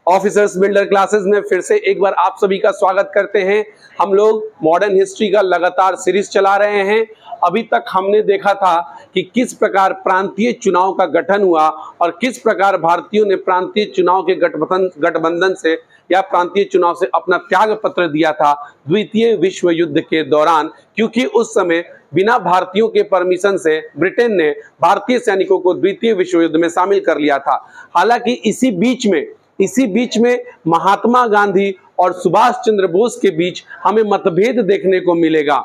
Officers builder classes में फिर से एक बार आप सभी का स्वागत करते हैं। हम लोग मॉडर्न हिस्ट्री का लगातार सीरीज चला रहे हैं। अभी तक हमने देखा था कि किस प्रकार प्रांतीय चुनाव का गठन हुआ और किस प्रकार भारतीयों ने प्रांतीय चुनाव के गठबंधन से या प्रांतीय चुनाव से अपना त्याग पत्र दिया था द्वितीय विश्व युद्ध के दौरान, क्योंकि उस समय बिना भारतीयों के परमिशन से ब्रिटेन ने भारतीय सैनिकों को द्वितीय विश्व युद्ध में शामिल कर लिया था। हालांकि इसी बीच में महात्मा गांधी और सुभाष चंद्र बोस के बीच हमें मतभेद देखने को मिलेगा।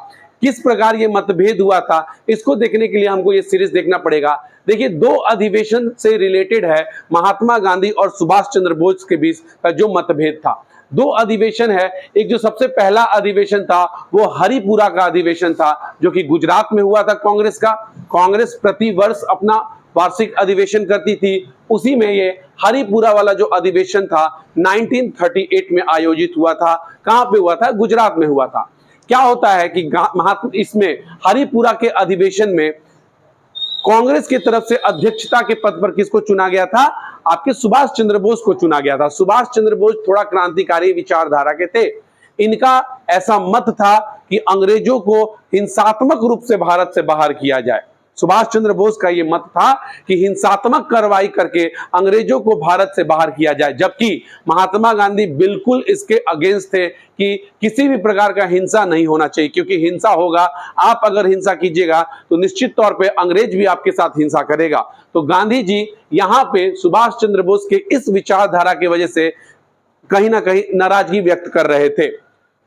किस प्रकार ये मतभेद हुआ था, इसको देखने के लिए हमको ये सीरीज देखना पड़ेगा। देखिए, दो अधिवेशन से रिलेटेड है महात्मा गांधी और सुभाष चंद्र बोस के बीच का जो मतभेद था। दो अधिवेशन है। एक जो सबसे पहला अधिवेशन था वो हरिपुरा का अधिवेशन था, जो कि गुजरात में हुआ था। कांग्रेस प्रति वर्ष अपना वार्षिक अधिवेशन करती थी। उसी में ये हरिपुरा वाला जो अधिवेशन था 1938 में आयोजित हुआ था। कहां पे हुआ था? गुजरात में हुआ था। क्या होता है कि इसमें हरिपुरा के अधिवेशन में कांग्रेस की तरफ से अध्यक्षता के पद पर किसको चुना गया था? आपके सुभाष चंद्र बोस को चुना गया था। सुभाष चंद्र बोस थोड़ा क्रांतिकारी विचारधारा के थे। इनका ऐसा मत था कि अंग्रेजों को हिंसात्मक रूप से भारत से बाहर किया जाए। सुभाष चंद्र बोस का यह मत था कि हिंसात्मक कार्रवाई करके अंग्रेजों को भारत से बाहर किया जाए, जबकि महात्मा गांधी बिल्कुल इसके अगेंस्ट थे कि किसी भी प्रकार का हिंसा नहीं होना चाहिए, क्योंकि हिंसा होगा, आप अगर हिंसा कीजिएगा तो निश्चित तौर पे अंग्रेज भी आपके साथ हिंसा करेगा। तो गांधी जी यहाँ पे सुभाष चंद्र बोस के इस विचारधारा की वजह से कहीं ना कहीं नाराजगी व्यक्त कर रहे थे।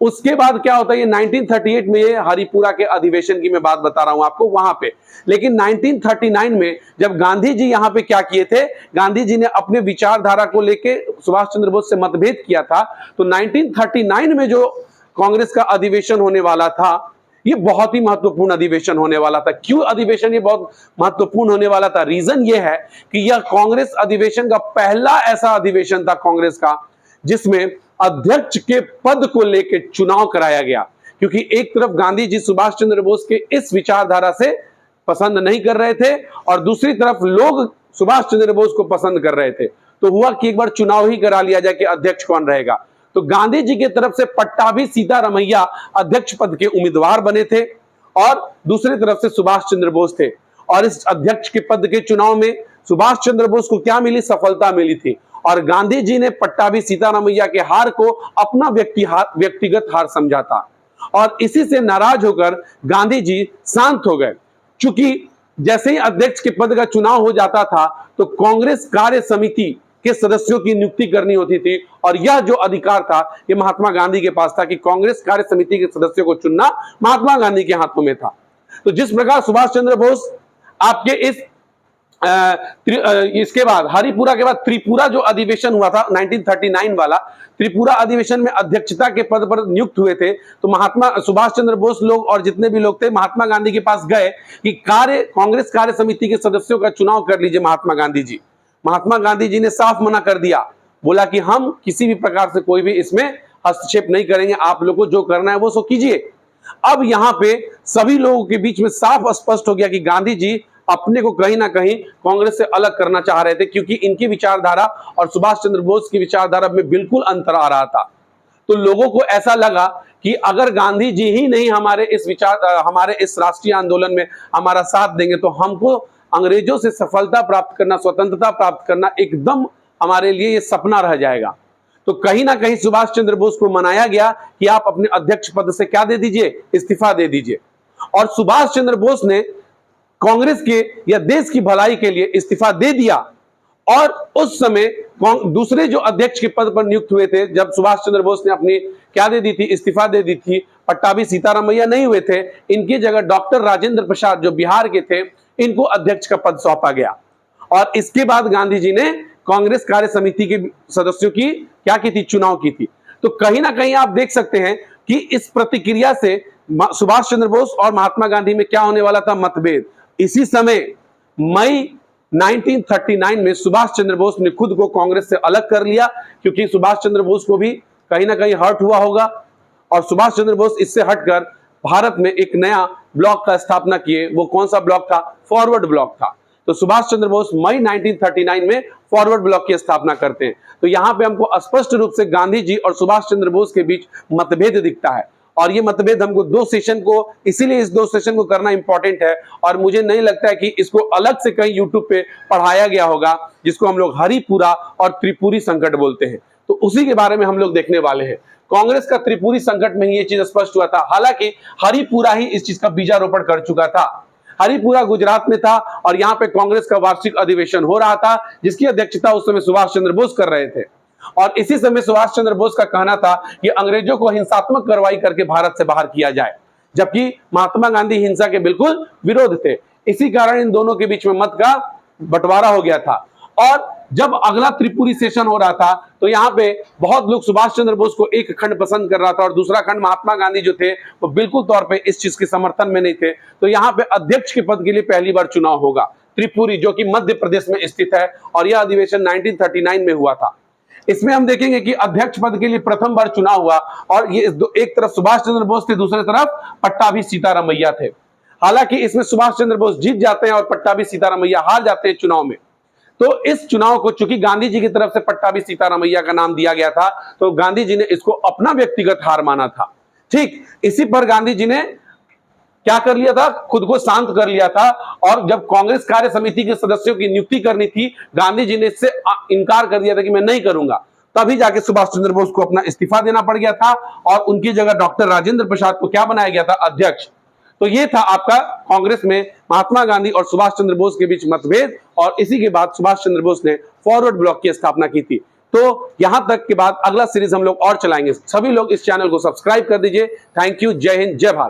उसके बाद क्या होता है, ये 1938 में ये हरिपुरा के अधिवेशन की मैं बात बता रहा हूं आपको वहां पे। लेकिन 1939 में जब गांधी जी यहां पे क्या किए थे, गांधी जी ने अपने विचारधारा को लेके सुभाष चंद्र बोस से मतभेद किया था। तो 1939 में जो कांग्रेस का अधिवेशन होने वाला था, ये बहुत ही महत्वपूर्ण अधिवेशन होने वाला था। क्यों अधिवेशन ये बहुत महत्वपूर्ण होने वाला था? रीजन ये है कि यह कांग्रेस अधिवेशन का पहला ऐसा अधिवेशन था कांग्रेस का जिसमें अध्यक्ष के पद को लेकर चुनाव कराया गया। क्योंकि एक तरफ गांधी जी सुभाष चंद्र बोस के इस विचारधारा से पसंद नहीं कर रहे थे और दूसरी तरफ लोग सुभाष चंद्र बोस को पसंद कर रहे थे। तो हुआ कि एक बार चुनाव ही करा लिया जाए कि अध्यक्ष कौन रहेगा। तो गांधी जी की तरफ से पट्टाभी सीतारमैया अध्यक्ष पद के उम्मीदवार बने थे और दूसरी तरफ से सुभाष चंद्र बोस थे। और इस अध्यक्ष के पद के चुनाव में सुभाष चंद्र बोस को क्या मिली? सफलता मिली थी। और गांधी जी ने पट्टाभी सीतारमैया के हार को अपना व्यक्तिगत हार समझा था और इसी से नाराज होकर गांधी जी शांत हो गए। चूंकि जैसे ही अध्यक्ष के पद का चुनाव हो जाता था तो कांग्रेस कार्य समिति के सदस्यों की नियुक्ति करनी होती थी और यह जो अधिकार था ये महात्मा गांधी के पास था कि कांग्रेस कार्य समिति के सदस्यों को चुनना महात्मा गांधी के हाथों में था। तो जिस प्रकार सुभाष चंद्र बोस आपके इसके बाद हरिपुरा के बाद त्रिपुरा जो अधिवेशन हुआ था 1939 वाला, त्रिपुरा अधिवेशन में अध्यक्षता के पद पर नियुक्त हुए थे। तो महात्मा सुभाष चंद्र बोस लोग और जितने भी लोग थे महात्मा गांधी के पास गए कि कांग्रेस कार्य समिति के सदस्यों का चुनाव कर लीजिए महात्मा गांधी जी। महात्मा गांधी जी ने साफ मना कर दिया, बोला कि हम किसी भी प्रकार से कोई भी इसमें हस्तक्षेप नहीं करेंगे, आप लोगों को जो करना है वो सो कीजिए। अब यहाँ पे सभी लोगों के बीच में साफ स्पष्ट हो गया कि गांधी जी अपने को कहीं ना कहीं कांग्रेस से अलग करना चाह रहे थे, क्योंकि इनकी विचारधारा और सुभाष चंद्र बोस की विचारधारा में बिल्कुल अंतर आ रहा था। तो लोगों को ऐसा लगा कि अगर गांधी जी ही नहीं हमारे इस राष्ट्रीय आंदोलन में हमारा साथ देंगे तो हमको अंग्रेजों से सफलता प्राप्त करना, स्वतंत्रता प्राप्त करना एकदम हमारे लिए ये सपना रह जाएगा। तो कहीं ना कहीं सुभाष चंद्र बोस को मनाया गया कि आप अपने अध्यक्ष पद से क्या दे दीजिए? इस्तीफा दे दीजिए। और सुभाष चंद्र बोस ने कांग्रेस के या देश की भलाई के लिए इस्तीफा दे दिया। और उस समय दूसरे जो अध्यक्ष के पद पर नियुक्त हुए थे, जब सुभाष चंद्र बोस ने अपनी क्या दे दी थी? इस्तीफा दे दी थी। पट्टाभी सीतारमैया नहीं हुए थे, इनकी जगह डॉक्टर राजेंद्र प्रसाद जो बिहार के थे, इनको अध्यक्ष का पद सौंपा गया। और इसके बाद गांधी जी ने कांग्रेस कार्य समिति के सदस्यों की क्या की थी? चुनाव की थी। तो कहीं ना कहीं आप देख सकते हैं कि इस प्रतिक्रिया से सुभाष चंद्र बोस और महात्मा गांधी में क्या होने वाला था? मतभेद। इसी समय मई 1939 में सुभाष चंद्र बोस ने खुद को कांग्रेस से अलग कर लिया, क्योंकि सुभाष चंद्र बोस को भी कहीं ना कहीं हर्ट हुआ होगा। और सुभाष चंद्र बोस इससे हटकर भारत में एक नया ब्लॉक का स्थापना किए। वो कौन सा ब्लॉक था? फॉरवर्ड ब्लॉक था। तो सुभाष चंद्र बोस मई 1939 में फॉरवर्ड ब्लॉक की स्थापना करते हैं। तो यहाँ पे हमको स्पष्ट रूप से गांधी जी और सुभाष चंद्र बोस के बीच मतभेद दिखता है, और ये मतभेद हमको दो सेशन को, इसीलिए इस दो सेशन को करना इंपॉर्टेंट है। और मुझे नहीं लगता है कि इसको अलग से कहीं यूट्यूब पे पढ़ाया गया होगा, जिसको हम लोग हरिपुरा और त्रिपुरी संकट बोलते हैं। तो उसी के बारे में हम लोग देखने वाले हैं। कांग्रेस का त्रिपुरी संकट में ही ये चीज स्पष्ट हुआ था, हालांकि हरिपुरा ही इस चीज का बीजारोपण कर चुका था। हरिपुरा गुजरात में था और यहाँ पे कांग्रेस का वार्षिक अधिवेशन हो रहा था, जिसकी अध्यक्षता उस समय सुभाष चंद्र बोस कर रहे थे। और इसी समय सुभाष चंद्र बोस का कहना था कि अंग्रेजों को हिंसात्मक कार्रवाई करके भारत से बाहर किया जाए, जबकि महात्मा गांधी हिंसा के बिल्कुल विरोध थे। इसी कारण इन दोनों के बीच में मत का बंटवारा हो गया था। और जब अगला त्रिपुरी सेशन हो रहा था तो यहाँ पे बहुत लोग सुभाष चंद्र बोस को एक खंड पसंद कर रहा था और दूसरा खंड महात्मा गांधी जो थे वो बिल्कुल तौर पे इस चीज के समर्थन में नहीं थे। तो यहाँ पे अध्यक्ष के पद के लिए पहली बार चुनाव होगा त्रिपुरी, जो कि मध्य प्रदेश में स्थित है, और यह अधिवेशन 1939 में हुआ था। इसमें हम देखेंगे कि अध्यक्ष पद के लिए प्रथम बार चुनाव हुआ, और ये एक तरफ सुभाष चंद्र बोस थे, दूसरी तरफ पट्टाभी सीतारामैया थे। हालांकि इसमें सुभाष चंद्र बोस जीत जाते हैं और पट्टाभी सीतारामैया हार जाते हैं चुनाव में। तो इस चुनाव को चूंकि गांधी जी की तरफ से पट्टाभी सीतारामैया का नाम दिया गया था, तो गांधी जी ने इसको अपना व्यक्तिगत हार माना था। ठीक इसी पर गांधी जी ने क्या कर लिया था, खुद को शांत कर लिया था। और जब कांग्रेस कार्य समिति के सदस्यों की नियुक्ति करनी थी, गांधी जी ने इससे इनकार कर दिया था कि मैं नहीं करूंगा। तभी जाके सुभाष चंद्र बोस को अपना इस्तीफा देना पड़ गया था और उनकी जगह डॉक्टर राजेंद्र प्रसाद को क्या बनाया गया था, अध्यक्ष। तो ये था आपका कांग्रेस में महात्मा गांधी और सुभाष चंद्र बोस के बीच मतभेद, और इसी के बाद सुभाष चंद्र बोस ने फॉरवर्ड ब्लॉक की स्थापना की थी। तो यहां तक के बाद अगला सीरीज हम लोग और चलाएंगे। सभी लोग इस चैनल को सब्सक्राइब कर दीजिए। Thank you. जय हिंद, जय भारत।